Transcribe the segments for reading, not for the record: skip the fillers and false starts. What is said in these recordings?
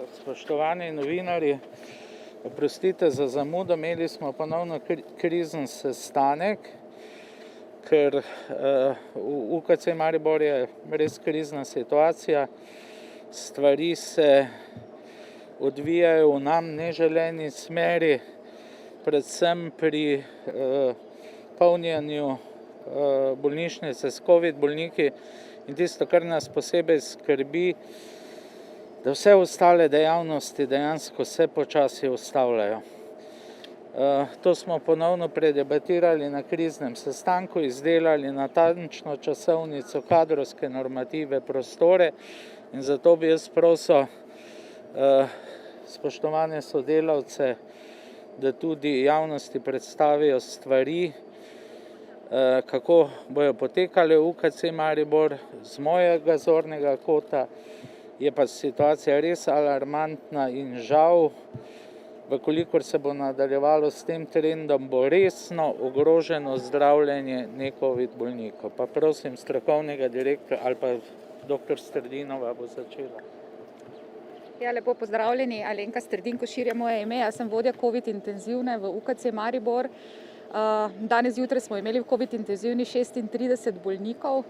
Spoštovani novinarji, oprostite za zamudo, imeli smo ponovno krizen sestanek, ker v UKC Maribor je res krizna situacija. Stvari se odvijajo v nam neželeni smeri, predvsem pri polnjenju bolnišnice s COVID bolniki, in tisto, kar nas posebej skrbi, da vse ostale dejavnosti dejansko se počasi ustavljajo. To smo ponovno predebatirali na kriznem sestanku, izdelali natančno časovnico, kadrovske normative, prostore, in zato bi jaz prosil spoštovane sodelavce, da tudi javnosti predstavijo stvari, kako bojo potekale v UKC Maribor. Z mojega zornega kota je pa situacija res alarmantna in žal, vkolikor se bo nadaljevalo s tem trendom, bo resno ogroženo zdravljenje ne-covid bolnikov. Pa prosim strokovnega direktorja ali pa dr. Strdinova bo začela. Ja, lepo pozdravljeni, Alenka Strdin Košir je moje ime, jaz sem vodja COVID intenzivne v UKC Maribor. Danes zjutraj smo imeli v COVID intenzivni 36 bolnikov,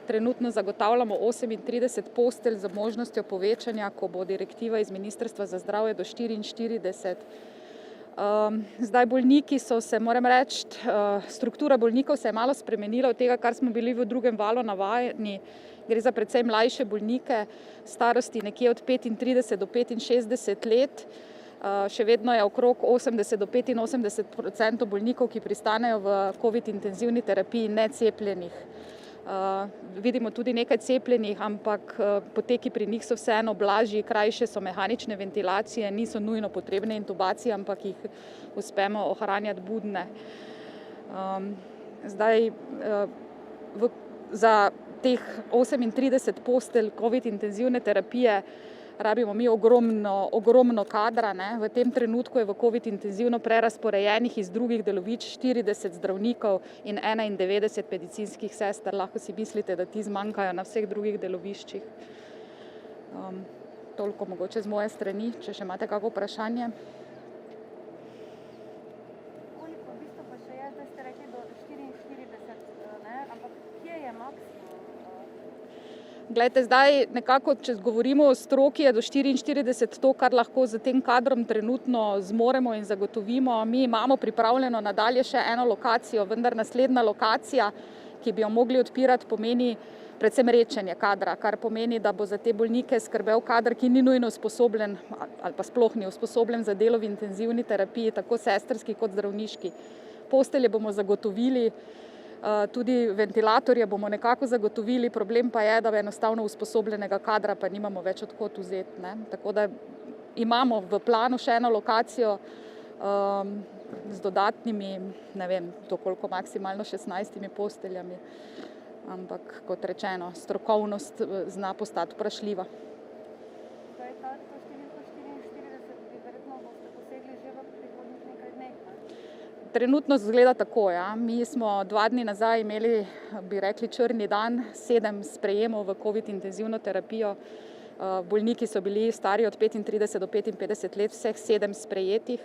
trenutno zagotavljamo 38 postelj z možnostjo povečanja, ko bo direktiva iz Ministrstva za zdravje do 44. Zdaj bolniki so se, moram reči, struktura bolnikov se je malo spremenila od tega, kar smo bili v drugem valu navajeni. Gre za precej mlajše bolnike, starosti nekje od 35 do 65 let. Še vedno je okrog 80 do 85% bolnikov, ki pristanejo v COVID intenzivni terapiji, necepljenih. Vidimo tudi nekaj cepljenih, ampak poteki pri njih so vseeno blažji, krajše so mehanične ventilacije, niso nujno potrebne intubacije, ampak jih uspemo ohranjati budne. Zdaj, za teh 38 postelj COVID intenzivne terapije rabimo mi ogromno kadra. V tem trenutku je v COVID intenzivno prerasporejenih iz drugih delovišč 40 zdravnikov in 91 medicinskih sester. Lahko si mislite, da ti zmanjkajo na vseh drugih deloviščih. Toliko mogoče z moje strani, če še imate kako vprašanje. Koliko v bistvu pa še je, zdaj ste rekli do 44, ampak kje je maksimum? Glejte, zdaj nekako, če govorimo o stroki, je do 44 to, kar lahko z tem kadrom trenutno zmoremo in zagotovimo. Mi imamo pripravljeno nadalje še eno lokacijo, vendar naslednja lokacija, ki bi jo mogli odpirati, pomeni predvsem rečenje kadra, kar pomeni, da bo za te bolnike skrbel kader, ki ni nujno usposobljen ali pa sploh ni usposobljen za delo v intenzivni terapiji, tako sestrski kot zdravniški. Postelje bomo zagotovili, tudi ventilatorje bomo nekako zagotovili, problem pa je, da enostavno usposobljenega kadra pa nimamo več od kod vzeti. Tako da imamo v planu še eno lokacijo z dodatnimi, ne vem, to koliko maksimalno 16 posteljami, ampak kot rečeno, strokovnost zna postati vprašljiva. To je ta številka 44, bi verjetno boste posegli že v prihodnjih nekaj dneh. Trenutno zgleda tako, ja. Mi smo 2 dni nazaj imeli, bi rekli, črni dan, 7 sprejemov v COVID intenzivno terapijo. Bolniki so bili stari od 35 do 55 let, vseh 7 sprejetih.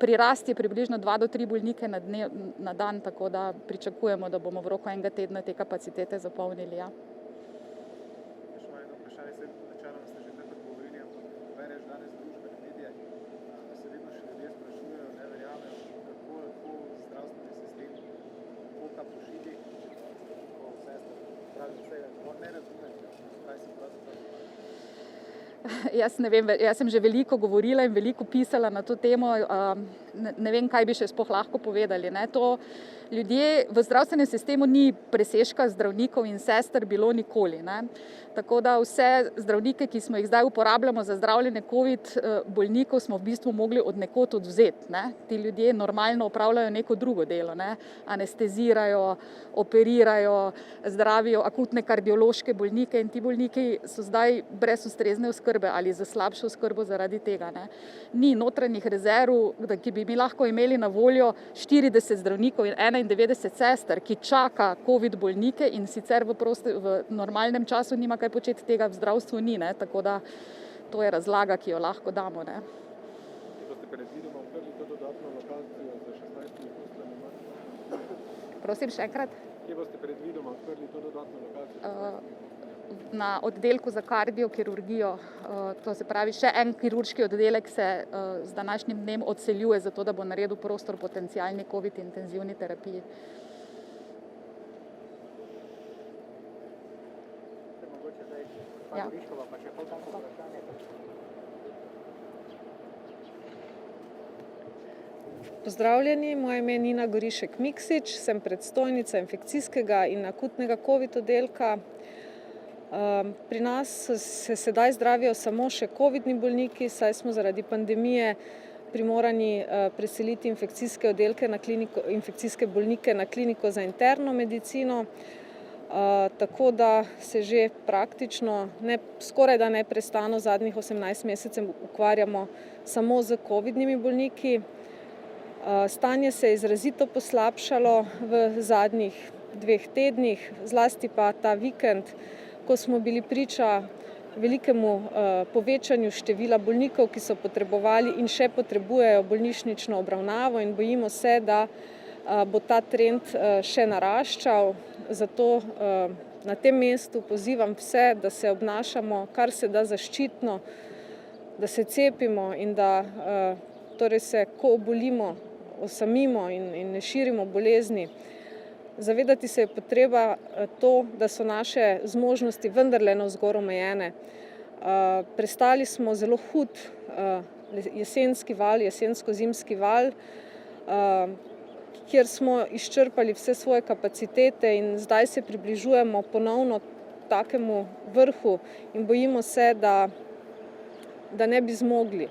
Prirast je približno 2 do 3 bolnike na dan, tako da pričakujemo, da bomo v roku enega tedna te kapacitete zapolnili, ja. Jaz ne vem, jaz sem že veliko govorila in veliko pisala na to temo, ne vem, kaj bi še sploh lahko povedali. Ljudje v zdravstvenem sistemu ni presežka zdravnikov in sester bilo nikoli. Tako da vse zdravnike, ki smo jih zdaj uporabljamo za zdravljenje COVID bolnikov, smo v bistvu mogli od nekod odvzeti. Ti ljudje normalno opravljajo neko drugo delo, anestezirajo, operirajo, zdravijo akutne kardiološke bolnike in ti bolniki so zdaj brez ustrezne oskrbe ali za slabšo oskrbo zaradi tega. Ni notranjih rezerv, ki bi mi lahko imeli na voljo 40 zdravnikov in 91 sester, ki čaka COVID bolnike in sicer v normalnem času nima kaj početi, tega v zdravstvu ni. Tako da to je razlaga, ki jo lahko damo. Ne. Boste predvidoma odprli to dodatno lokacijo za 16 posteljami? Prosim, še enkrat. Kje boste predvidoma odprli to dodatno lokacijo? Na oddelku za kardiokirurgijo, to se pravi, še en kirurški oddelek se z današnjim dnem odseljuje, zato da bo naredil prostor potencialni COVID intenzivni terapiji. Ja. Pozdravljeni, moje ime je Nina Gorišek Miksič, sem predstojnica infekcijskega in akutnega COVID oddelka. Pri nas se sedaj zdravijo samo še covidni bolniki, saj smo zaradi pandemije primorani preseliti infekcijske bolnike na kliniko za interno medicino, tako da se že praktično skoraj da neprestano zadnjih 18 mesecev ukvarjamo samo z covidnimi bolniki. Stanje se je izrazito poslabšalo v zadnjih 2 tednih, zlasti pa ta vikend, ko smo bili priča velikemu povečanju števila bolnikov, ki so potrebovali in še potrebujejo bolnišnično obravnavo, in bojimo se, da bo ta trend še naraščal. Zato na tem mestu pozivam vse, da se obnašamo kar se da zaščitno, da se cepimo in da torej se, ko obolimo, osamimo in ne širimo bolezni. Zavedati se je potreba to, da so naše zmožnosti vendarle navzgor omejene. Prestali smo zelo hud jesenski val, jesensko-zimski val, kjer smo izčrpali vse svoje kapacitete in zdaj se približujemo ponovno takemu vrhu in bojimo se, da ne bi zmogli.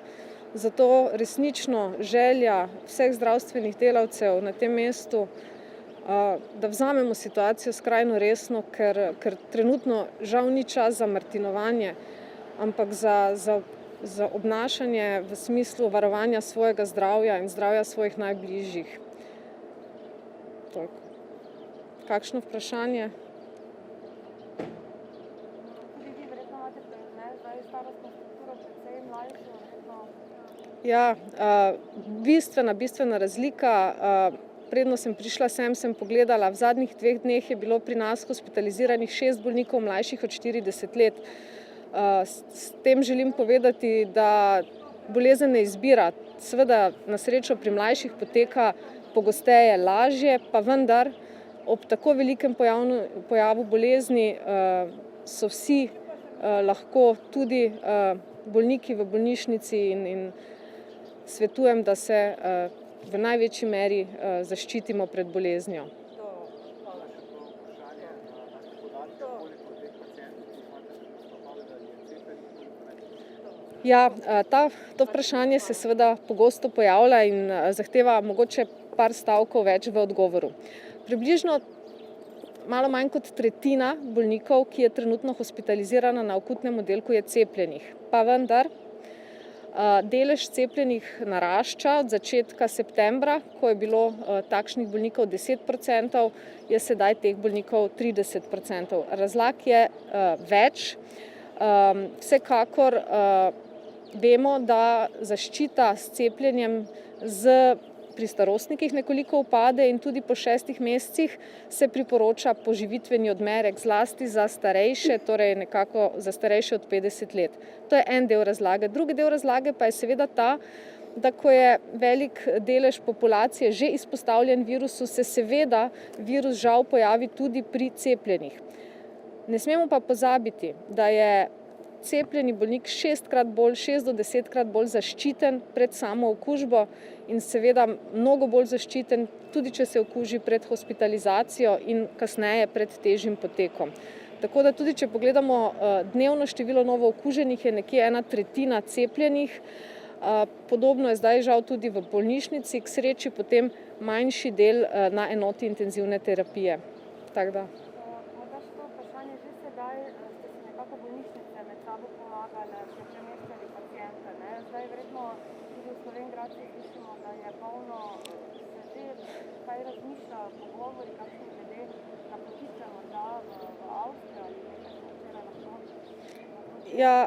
Zato resnično želja vseh zdravstvenih delavcev na tem mestu, da vzamemo situacijo skrajno resno, ker trenutno žal ni čas za martinovanje, ampak za obnašanje v smislu varovanja svojega zdravja in zdravja svojih najbližjih. Toliko. Kakšno vprašanje? Tudi vi verjetno imate zdaj starostno strukturo precej mlajšo, verjetno. Ja, bistvena razlika. Predno sem prišla sem pogledala, v zadnjih 2 dneh je bilo pri nas hospitaliziranih 6 bolnikov mlajših od 40 let. S tem želim povedati, da bolezen ne izbira. Seveda na srečo pri mlajših poteka pogosteje, lažje, pa vendar ob tako velikem pojavu bolezni so vsi lahko tudi bolniki v bolnišnici in svetujem, da se v največji meri zaščitimo pred boleznijo. Ja, to vprašanje se seveda pogosto pojavlja in zahteva mogoče par stavkov več v odgovoru. Približno malo manj kot tretjina bolnikov, ki je trenutno hospitalizirana na akutnem oddelku, je cepljenih. Pa vendar, delež cepljenih narašča. Od začetka septembra, ko je bilo takšnih bolnikov 10%, je sedaj teh bolnikov 30%. Razlag je več. Vsekakor vemo, da zaščita s cepljenjem pri starostnikih nekoliko upade in tudi po 6 mesecih se priporoča poživitveni odmerek, zlasti za starejše, torej nekako za starejše od 50 let. To je en del razlage. Drugi del razlage pa je seveda ta, da ko je velik delež populacije že izpostavljen virusu, se seveda virus žal pojavi tudi pri cepljenih. Ne smemo pa pozabiti, da je cepljeni bolnik 6 do 10krat bolj zaščiten pred samo okužbo in seveda mnogo bolj zaščiten, tudi če se okuži pred hospitalizacijo in kasneje pred težjim potekom. Tako da tudi, če pogledamo dnevno število novo okuženih, je nekje 1/3 cepljenih. Podobno je zdaj žal tudi v bolnišnici, k sreči potem manjši del na enoti intenzivne terapije. Tako da. Morda še to vprašanje, že sedaj ste si nekako bolnišnice med sabo pomagale, ste premestili paciente, ne? Zdaj verjetno tudi v Slovenj Gradcu slišimo, da je polno, se že kaj razmišlja, pogovori, kakšni glede napotitve morda v Avstrijo ali nekaj, smo včeraj lahko. Ja,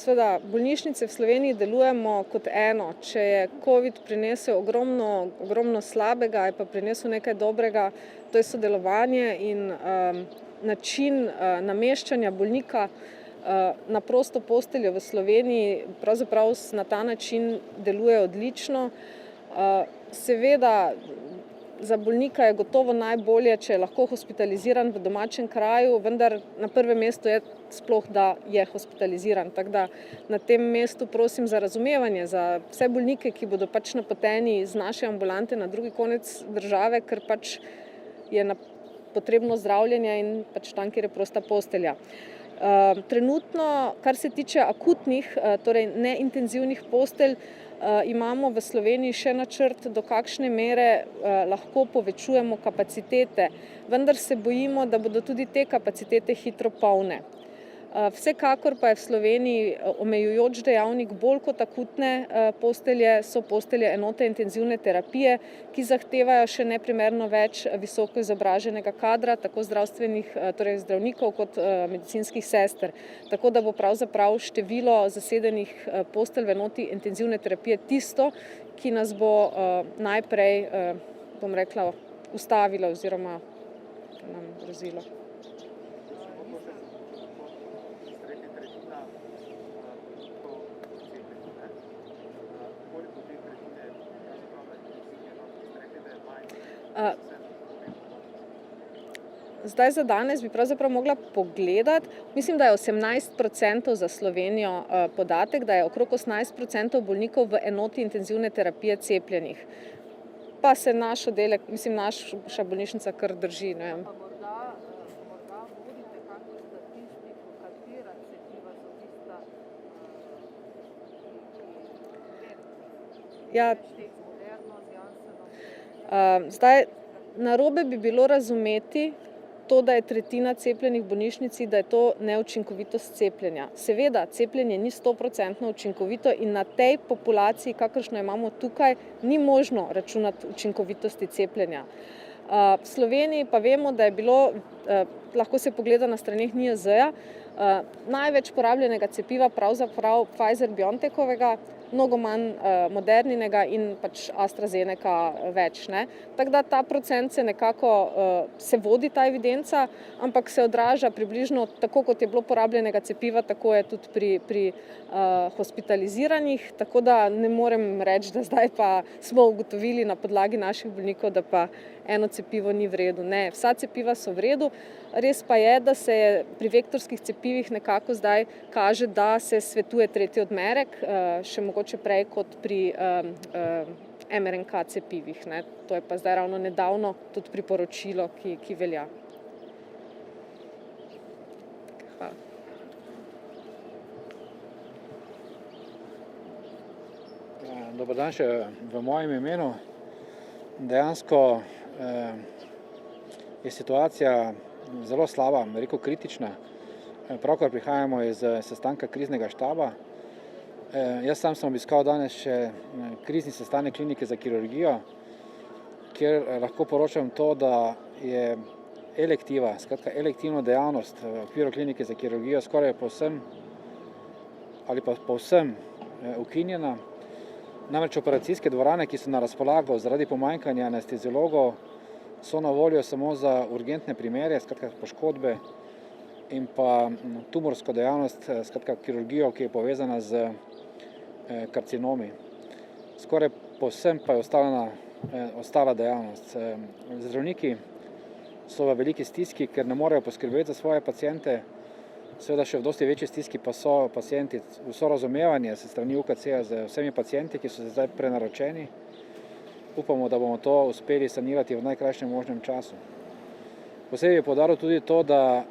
seveda bolnišnice v Sloveniji delujemo kot eno. Če je COVID prinesel ogromno slabega, je pa prinesel nekaj dobrega, to je sodelovanje in način nameščanja bolnika na prosto posteljo v Sloveniji pravzaprav na ta način deluje odlično. Seveda za bolnika je gotovo najbolje, če je lahko hospitaliziran v domačem kraju, vendar na prvem mestu je sploh, da je hospitaliziran. Tako da na tem mestu prosim za razumevanje za vse bolnike, ki bodo pač napoteni iz naše ambulante na drugi konec države, ker pač je potrebno zdravljenje in pač tam, kjer je prosta postelja. Trenutno, kar se tiče akutnih, torej neintenzivnih postelj, imamo v Sloveniji še načrt, do kakšne mere lahko povečujemo kapacitete, vendar se bojimo, da bodo tudi te kapacitete hitro polne. Vsekakor pa je v Sloveniji omejujoč dejavnik bolj kot akutne postelje, so postelje enote intenzivne terapije, ki zahtevajo še neprimerno več visoko izobraženega kadra, tako torej zdravnikov kot medicinskih sester. Tako da bo pravzaprav število zasedenih postelj v enoti intenzivne terapije tisto, ki nas bo najprej, bom rekla, ustavilo oziroma nam grozilo. Zdaj za danes bi pravzaprav mogla pogledati, mislim, da je 18% za Slovenijo podatek, da je okrog 18% bolnikov v enoti intenzivne terapije cepljenih. Pa se naš oddelek, naša bolnišnica kar drži, ne vem. Morda vodite kakšno statistiko, katera cepiva so tista, Ja. Zdaj, narobe bi bilo razumeti to, da je tretjina cepljenih v bolnišnici, da je to neučinkovitost cepljenja. Seveda, cepljenje ni 100% učinkovito in na tej populaciji, kakršno imamo tukaj, ni možno računati učinkovitosti cepljenja. V Sloveniji pa vemo, da je bilo, lahko se pogleda na straneh NIJZ-ja, največ porabljenega cepiva pravzaprav Pfizer-BioNTechovega, mnogo manj Moderninega in pač AstraZeneca več, ne. Tako da ta procent se nekako se vodi ta evidenca, ampak se odraža približno tako, kot je bilo porabljenega cepiva, tako je tudi pri hospitaliziranih, tako da ne morem reči, da zdaj pa smo ugotovili na podlagi naših bolnikov, da pa eno cepivo ni v redu. Ne, vsa cepiva so v redu. Res pa je, da se pri vektorskih cepivih nekako zdaj kaže, da se svetuje tretji odmerek, še mogoče prej kot pri mRNK cepivih, ne. To je pa zdaj ravno nedavno tudi priporočilo, ki velja. Hvala. Dober dan še v mojem imenu. Dejansko je situacija zelo slaba, rekel kritična. Pravkar prihajamo iz sestanka kriznega štaba. Jaz sam sem obiskal danes še krizni sestanek klinike za kirurgijo, kjer lahko poročam to, da je elektiva, skratka elektivna dejavnost v okviru klinike za kirurgijo skoraj povsem ali pa povsem ukinjena. Namreč operacijske dvorane, ki so na razpolago zaradi pomanjkanja anesteziologov, so na voljo samo za urgentne primere, skratka poškodbe in pa tumorsko dejavnost, skratka kirurgijo, ki je povezana z karcinomi. Skoraj povsem pa je ostala dejavnost. Zdravniki so v veliki stiski, ker ne morejo poskrbeti za svoje paciente. Seveda še v dosti večji stiski pa so pacienti. Vso razumevanje se strani UKC-ja z vsemi pacienti, ki so se zdaj prenaročeni. Upamo, da bomo to uspeli sanirati v najkrajšem možnem času. Posebej je poudaril tudi to, da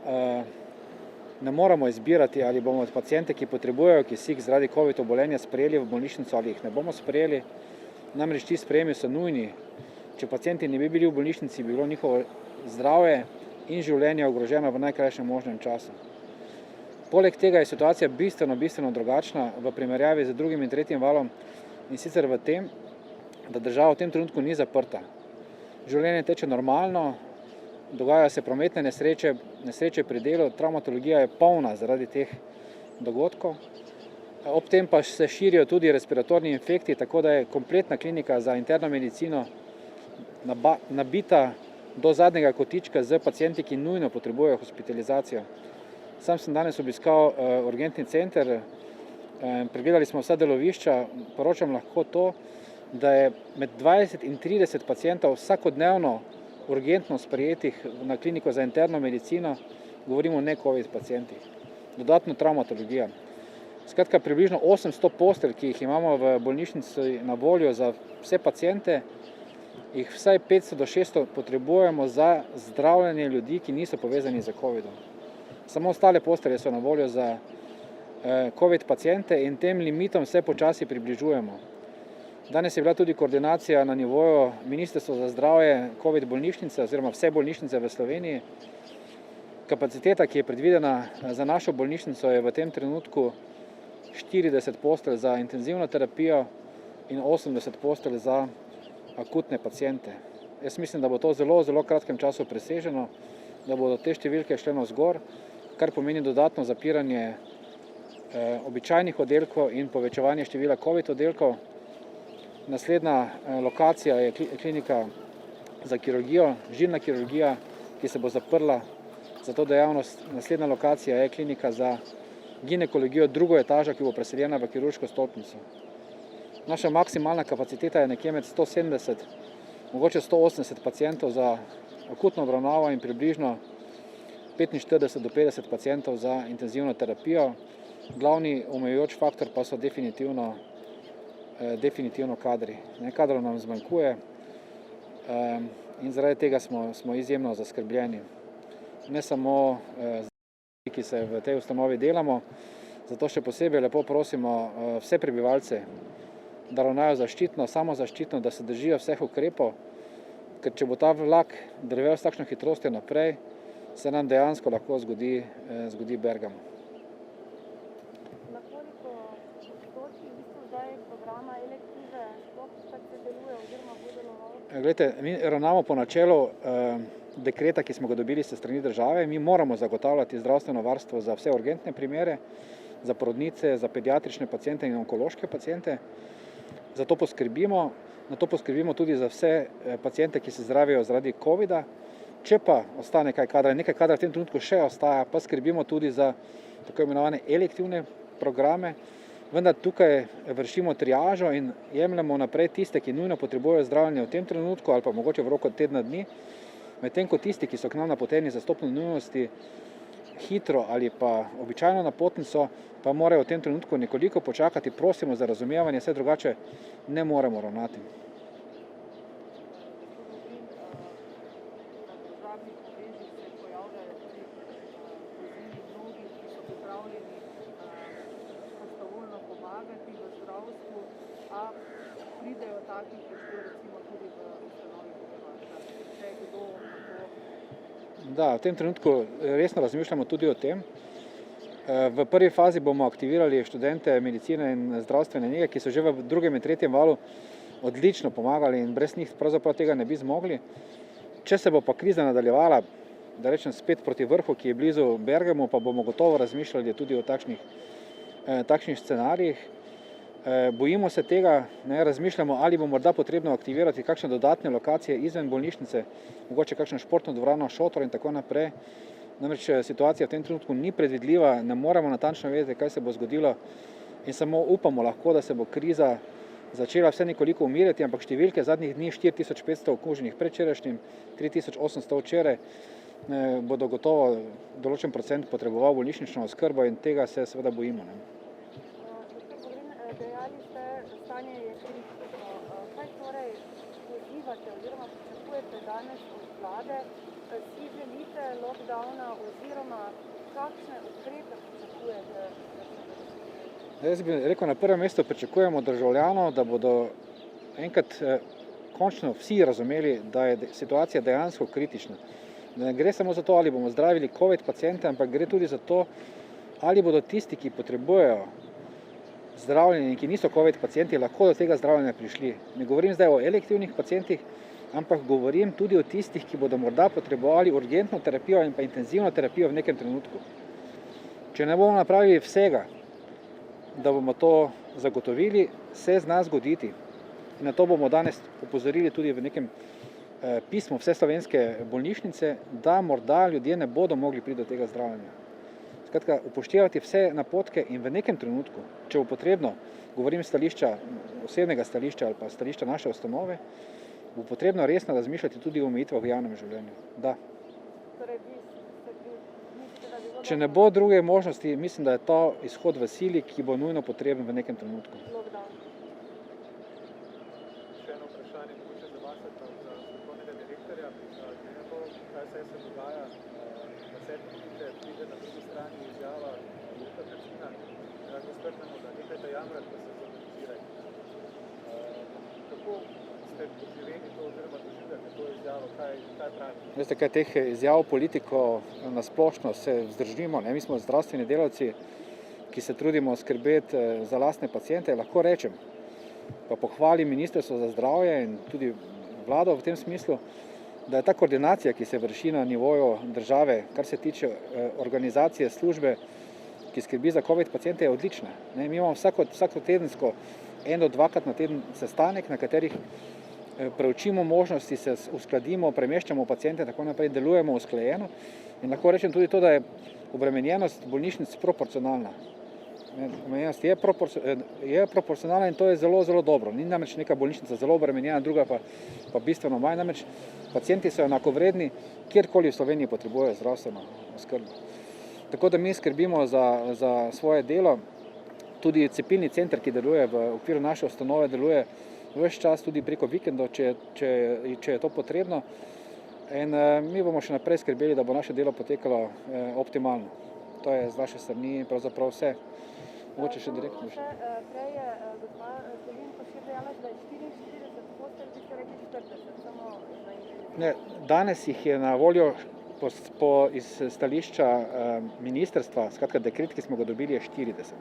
ne moramo izbirati, ali bomo paciente, ki potrebujejo kisik zaradi COVID obolenja, sprejeli v bolnišnico ali jih ne bomo sprejeli. Namreč ti sprejemi so nujni. Če pacienti ne bi bili v bolnišnici, bi bilo njihovo zdravje in življenje ogroženo v najkrajšem možnem času. Poleg tega je situacija bistveno drugačna v primerjavi z drugim in tretjim valom, in sicer v tem, da država v tem trenutku ni zaprta. Življenje teče normalno, dogajajo se prometne nesreče pri delu, travmatologija je polna zaradi teh dogodkov Ob tem pa se širijo tudi respiratorni infekti, tako da je kompletna klinika za interno medicino nabita do zadnjega kotička z pacienti, ki nujno potrebujejo hospitalizacijo. Sam sem danes obiskal urgentni center, pregledali smo vsa delovišča, poročam lahko to, da je med 20 in 30 pacientov vsakodnevno urgentno sprejetih na kliniko za interno medicino, govorimo o ne-covid pacientih. Dodatno travmatologija. Skratka, približno 800 postelj, ki jih imamo v bolnišnici na voljo za vse paciente, jih vsaj 500 do 600 potrebujemo za zdravljenje ljudi, ki niso povezani z covidom. Samo ostale postelje so na voljo za covid paciente in tem limitom se počasi približujemo. Danes je bila tudi koordinacija na nivoju Ministrstva za zdravje covid bolnišnice oziroma vse bolnišnice v Sloveniji. Kapaciteta, ki je predvidena za našo bolnišnico, je v tem trenutku 40 postelj za intenzivno terapijo in 80 postelj za akutne paciente. Jaz mislim, da bo to v zelo kratkem času preseženo, da bodo te številke šle navzgor, kar pomeni dodatno zapiranje običajnih oddelkov in povečevanje števila covid oddelkov. Naslednja lokacija je klinika za kirurgijo, žilna kirurgija, ki se bo zaprla za to dejavnost. Naslednja lokacija je klinika za ginekologijo, drugo etažo, ki bo preseljena v kirurško stolpnico. Naša maksimalna kapaciteta je nekje med 170, mogoče 180 pacientov za akutno obravnavo in približno 45 do 50 pacientov za intenzivno terapijo. Glavni omejujoč faktor pa so definitivno kadri. Kadrov nam zmanjkuje in zaradi tega smo izjemno zaskrbljeni. Ne samo ki se v tej ustanovi delamo, zato še posebej lepo prosimo vse prebivalce, da ravnajo zaščitno, samozaščitno, da se držijo vseh ukrepov, ker če bo ta vlak drvel s takšno hitrostjo naprej, se nam dejansko lahko zgodi Bergamo. Na koliko področjih v bistvu zdaj programa elektive sploh se deluje oziroma bo deloval? Glejte, mi ravnamo po načelu dekreta, ki smo ga dobili s strani države. Mi moramo zagotavljati zdravstveno varstvo za vse urgentne primere, za porodnice, za pediatrične paciente in onkološke paciente. Za to poskrbimo, na to poskrbimo tudi za vse paciente, ki se zdravijo zaradi covida. Če pa ostane nekaj kadra v tem trenutku še ostaja, pa skrbimo tudi za tako imenovane elektivne programe, vendar tukaj vršimo triažo in jemljemo naprej tiste, ki nujno potrebujejo zdravljenje v tem trenutku ali pa mogoče v roku tedna dni, medtem ko tisti, ki so k nam napoteni za stopnjo nujnosti hitro ali pa običajno napotnico, pa morajo v tem trenutku nekoliko počakati, prosimo za razumevanje, saj drugače ne moremo ravnati. Pridejo takih, recimo tudi v ustanovi če kdo kako? Da, v tem trenutku resno razmišljamo tudi o tem. V prvi fazi bomo aktivirali študente medicine in zdravstvene nege, ki so že v drugem in tretjem valu odlično pomagali in brez njih pravzaprav tega ne bi zmogli. Če se bo pa kriza nadaljevala, da rečem spet proti vrhu, ki je blizu Bergamu, pa bomo gotovo razmišljali tudi o takšnih scenarijih. Bojimo se tega, razmišljamo, ali bo morda potrebno aktivirati kakšne dodatne lokacije izven bolnišnice, mogoče kakšno športno dvorano, šotor in tako naprej. Namreč situacija v tem trenutku ni predvidljiva, ne moremo natančno vedeti, kaj se bo zgodilo in samo upamo lahko, da se bo kriza začela vse nekoliko umirjati, ampak številke zadnjih dni 4500 okuženih predvčerajšnjim, 3800 včeraj, bodo gotovo določen procent potreboval bolnišnično oskrbo in tega se seveda bojimo. Dejali ste, stanje je kritično. Kaj torej pozivate oziroma pričakujete danes od vlade? Si želite lockdowna oziroma kakšne ukrepe pričakujete? Jaz bi rekel, na prvem mestu pričakujemo državljanov, da bodo enkrat končno vsi razumeli, da je situacija dejansko kritična. Da ne gre samo za to, ali bomo zdravili covid paciente, ampak gre tudi za to, ali bodo tisti, ki potrebujejo zdravljenje in ki niso covid pacienti, lahko do tega zdravljenja prišli. Ne govorim zdaj o elektivnih pacientih, ampak govorim tudi o tistih, ki bodo morda potrebovali urgentno terapijo in pa intenzivno terapijo v nekem trenutku. Če ne bomo napravili vsega, da bomo to zagotovili, se zna zgoditi. In na to bomo danes opozorili tudi v nekem pismu Vseslovenske bolnišnice, da morda ljudje ne bodo mogli priti do tega zdravljenja. Skratka, upoštevati vse napotke in v nekem trenutku, če bo potrebno, govorim osebnega stališča ali pa stališča naše ustanove, bo potrebno resno razmišljati tudi o omejitvah v javnem življenju. Da. Torej, mislite, da bi bilo Če ne bo druge možnosti, mislim, da je to izhod v sili, ki bo nujno potreben v nekem trenutku. lockdown? Še eno vprašanje, mogoče za vas, za strokovnega direktorja. Glede na to, kaj se dogaja, na sedmi vidite, pride na drugi strani izjava Luka Kacina, ko strnemo, da nekajte jamrati, da se zorganiziraj. Kako ste doživeli to oziroma doživljate to izjavo, kaj pravi? Veste, kaj teh izjav politikov na splošno se vzdržimo, ne? Mi smo zdravstveni delavci, ki se trudimo skrbeti za lastne paciente, lahko rečem, pa pohvalim Ministrstvo za zdravje in tudi vlado v tem smislu, da je ta koordinacija, ki se vrši na nivoju države, kar se tiče organizacije službe, ki skrbi za COVID paciente, je odlična. Ne? Mi imamo vsakotedensko 1 do 2krat na teden sestanek, na katerih preučimo možnosti, se uskladimo, premeščamo paciente in tako naprej, delujemo usklajeno. In lahko rečem tudi to, da je obremenjenost bolnišnic proporcionalna. Obremenjenost je proporcionalna in to je zelo, zelo dobro. Ni namreč neka bolnišnica zelo obremenjena, druga pa bistveno manj. Namreč pacienti so enakovredni, kjerkoli v Sloveniji potrebujejo zdravstveno oskrbo. Tako da mi skrbimo za svoje delo. Tudi cepilni center, ki deluje v okviru naše ustanove, deluje ves čas tudi preko vikendov, če je to potrebno. In mi bomo še naprej skrbeli, da bo naše delo potekalo optimalno. To je z naše strani pravzaprav vse. Mogoče še direktno. Prej je gospa Selin Košir dejala, da je 44 postelj, vi ste rekli 40, samo na intenzivni. Ne, danes jih je na voljo iz stališča ministrstva, skratka dekret, ki smo ga dobili, je 40.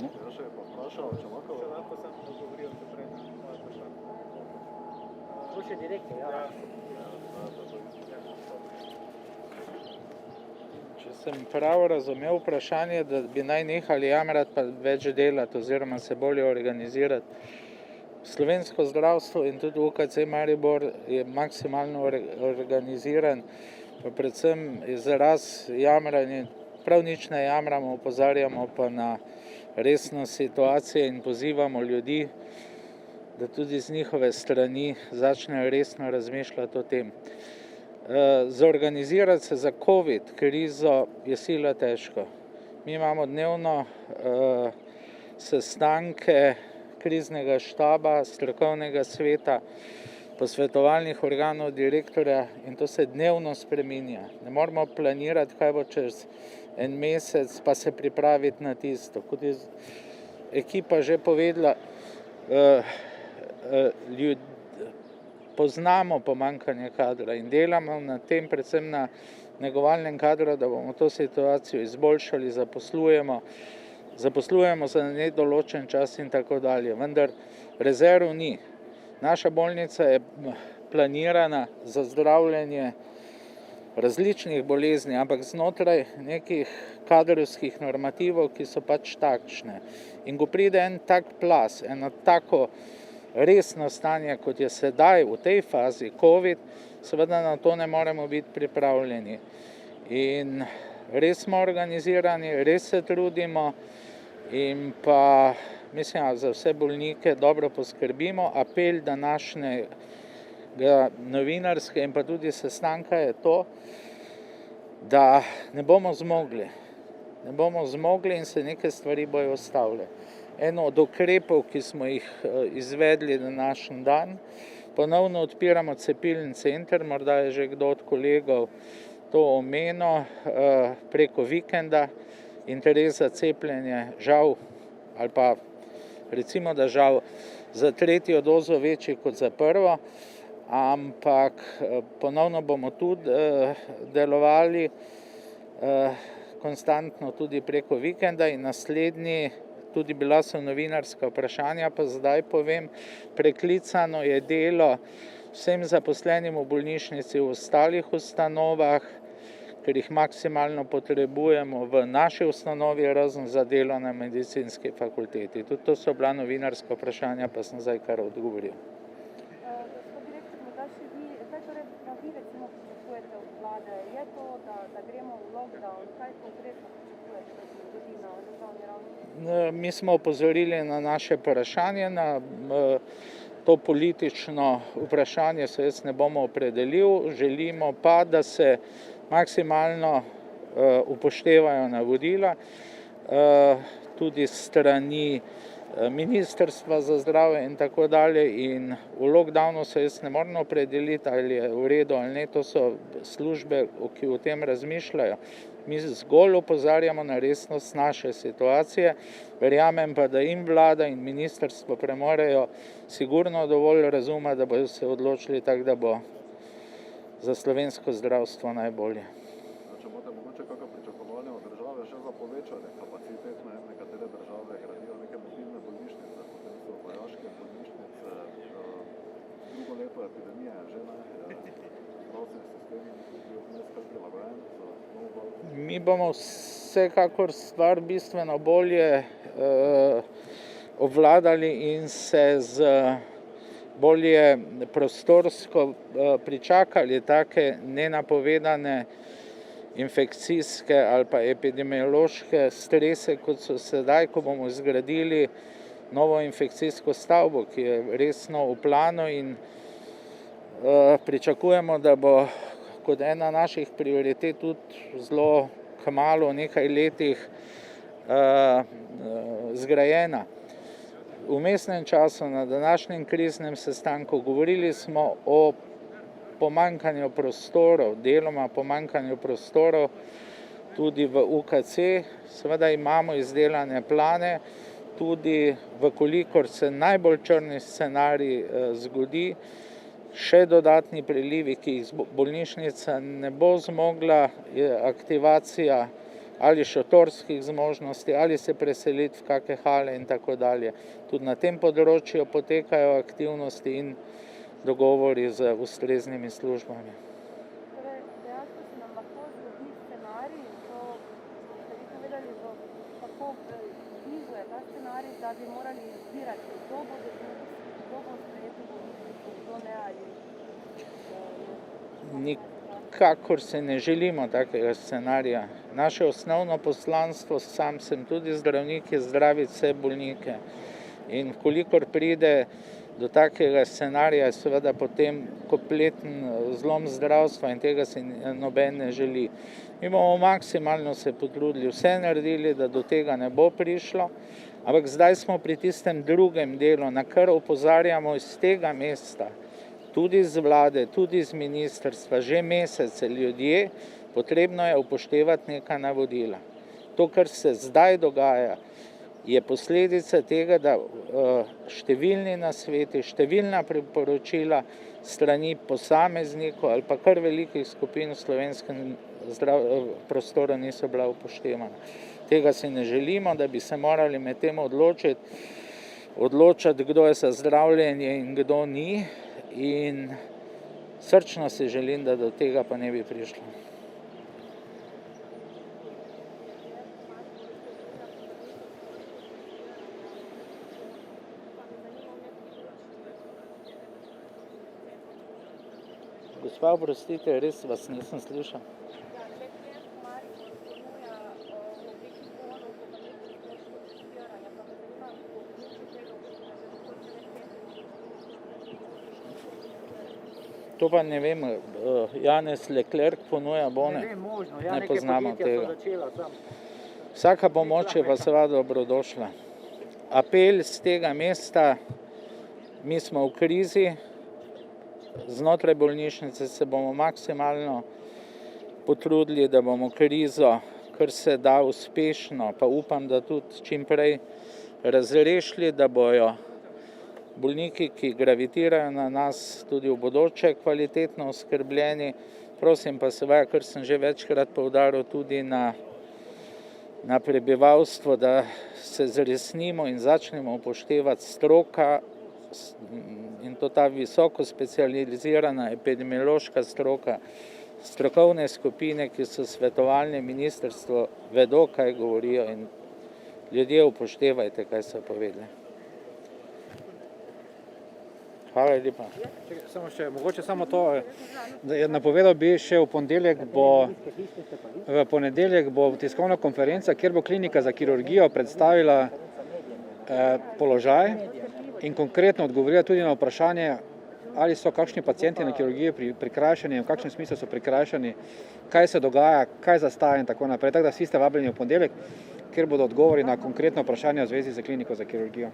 Še pa vprašal, če lahko sam odgovorijo se prej na moje vprašanje. To še direktor, ja. Če sem prav razumel vprašanje, da bi naj nehali jamrati pa več delati oziroma se bolje organizirati. Slovensko zdravstvo in tudi UKC Maribor je maksimalno organiziran, pa predvsem izraz jamranje, prav nič ne jamramo, opozarjamo pa na resno situacijo in pozivamo ljudi, da tudi z njihove strani začnejo resno razmišljati o tem. Zorganizirati se za COVID krizo je sila težko. Mi imamo dnevno sestanke kriznega štaba, strokovnega sveta, posvetovalnih organov direktorja in to se dnevno spreminja. Ne moramo planirati, kaj bo čez en mesec, pa se pripraviti na tisto. Kot je ekipa že povedala, poznamo pomanjkanje kadra in delamo na tem, predvsem na negovalnem kadru, da bomo to situacijo izboljšali, zaposlujemo za nedoločen čas in tako dalje. Vendar rezerv ni. Naša bolnica je planirana za zdravljenje različnih bolezni, ampak znotraj nekih kadrovskih normativov, ki so pač takšne. In ko pride en tak plaz, eno tako resno stanje, kot je sedaj v tej fazi COVID, seveda na to ne moremo biti pripravljeni. In res smo organizirani, res se trudimo in pa mislim, da za vse bolnike dobro poskrbimo. Apel današnjega novinarskega in pa tudi sestanka je to, da ne bomo zmogli. Ne bomo zmogli in se neke stvari bojo ustavile. Eno od ukrepov, ki smo jih izvedli današnji dan, ponovno odpiramo cepilni center, morda je že kdo od kolegov to omenil, preko vikenda. Interes za cepljenje žal, ali pa recimo, da žal za tretjo dozo večji kot za prvo, ampak ponovno bomo tudi delovali konstantno tudi preko vikenda in naslednji, tudi bila so novinarska vprašanja, pa zdaj povem, preklicano je delo vsem zaposlenim v bolnišnici v ostalih ustanovah, ker jih maksimalno potrebujemo v naši ustanovi, razen za delo na medicinski fakulteti. Tudi to so bila novinarska vprašanja, pa sem zdaj kar odgovoril. Gospod direktor, morda še vi, kaj torej vi recimo pričakujete od vlade? Je to, da gremo v lockdown? Kaj konkretno pričakujete, da se zgodi na državni ravni? Mi smo opozorili na naše vprašanje, na to politično vprašanje se jaz ne bom opredelil, želimo pa, da se maksimalno upoštevajo navodila tudi strani Ministrstva za zdravje in tako dalje, in v lockdownu se jaz ne morem opredeliti, ali je v redu ali ne, to so službe, ki o tem razmišljajo. Mi zgolj opozarjamo na resnost naše situacije, verjamem pa, da in vlada in ministrstvo premorejo sigurno dovolj razuma, da bodo se odločili tako, da bo za slovensko zdravstvo najbolje. Če imate mogoče kakšno pričakovanje od države še za povečanje kapacitet, nekatere države gradijo neke mobilne bolnišnice, potem so vojaške bolnišnice, drugo leto epidemije že zdravstveni sistem bil vmes kar prilagojen za novo val. Mi bomo vsekakor stvar bistveno bolje obvladali in se z bolje prostorsko pričakali take nenapovedane infekcijske ali pa epidemiološke strese, kot so sedaj, ko bomo zgradili novo infekcijsko stavbo, ki je resno v planu, in pričakujemo, da bo kot ena naših prioritet tudi zelo kmalu, v nekaj letih zgrajena. V vmesnem času na današnjem kriznem sestanku govorili smo o pomanjkanju prostorov, deloma pomanjkanju prostorov tudi v UKC. Seveda imamo izdelane plane, tudi vkolikor se najbolj črni scenarij zgodi, še dodatni prilivi, ki jih bolnišnica ne bo zmogla, je aktivacija ali šotorskih zmožnosti, ali se preseliti v kakšne hale in tako dalje. Tudi na tem področju potekajo aktivnosti in dogovori z ustreznimi službami. Torej, dejansko se nam lahko zgodi scenarij, to ste vi povedali, kako blizu je ta scenarij, da bi morali izbirati, kdo bo sprejeti bolnišnico, kdo ne, ali Nikakor se ne želimo takega scenarija. Naše osnovno poslanstvo, sam sem tudi zdravnik, je zdraviti vse bolnike. In kolikor pride do takega scenarija, je seveda potem kompleten zlom zdravstva in tega si noben ne želi. Mi bomo maksimalno se potrudili, vse naredili, da do tega ne bo prišlo, ampak zdaj smo pri tistem drugem delu, na kar opozarjamo iz tega mesta, tudi z vlade, tudi z ministrstva, že mesece ljudje, potrebno je upoštevati neka navodila. To, kar se zdaj dogaja, je posledica tega, da številni nasveti, številna priporočila strani posameznikov ali pa kar velikih skupin v slovenskem prostoru niso bila upoštevana. Tega si ne želimo, da bi se morali med tem odločati, kdo je za zdravljenje in kdo ni, in srčno si želim, da do tega pa ne bi prišlo. Gospa, oprostite, res vas nisem slišal. To pa ne vem, Janez Leclerc ponuja bone, ne poznamo tega. Vsaka pomoč je pa seveda dobrodošla. Apel z tega mesta, mi smo v krizi, znotraj bolnišnice se bomo maksimalno potrudili, da bomo krizo, kar se da uspešno, pa upam, da tudi čim prej razrešili, da bojo bolniki, ki gravitirajo na nas, tudi v bodoče kvalitetno oskrbljeni. Prosim pa seveda, kar sem že večkrat poudaril, tudi na prebivalstvo, da se zresnimo in začnemo upoštevati stroka, in to ta visoko specializirana epidemiološka stroka strokovne skupine, ki so svetovalne ministrstvo, vedo, kaj govorijo in ljudje upoštevajte, kaj so povedali. Hvala lepa. Mogoče samo to, da je napovedal bi še v ponedeljek bo tiskovna konferenca, kjer bo klinika za kirurgijo predstavila položaj in konkretno odgovorila tudi na vprašanje, ali so kakšni pacienti na kirurgiji prikrajšani in v kakšnem smislu so prikrajšani, kaj se dogaja, kaj zastaja in tako naprej. Tako da vsi ste vabljeni v ponedeljek, kjer bodo odgovori na konkretno vprašanje v zvezi z kliniko za kirurgijo.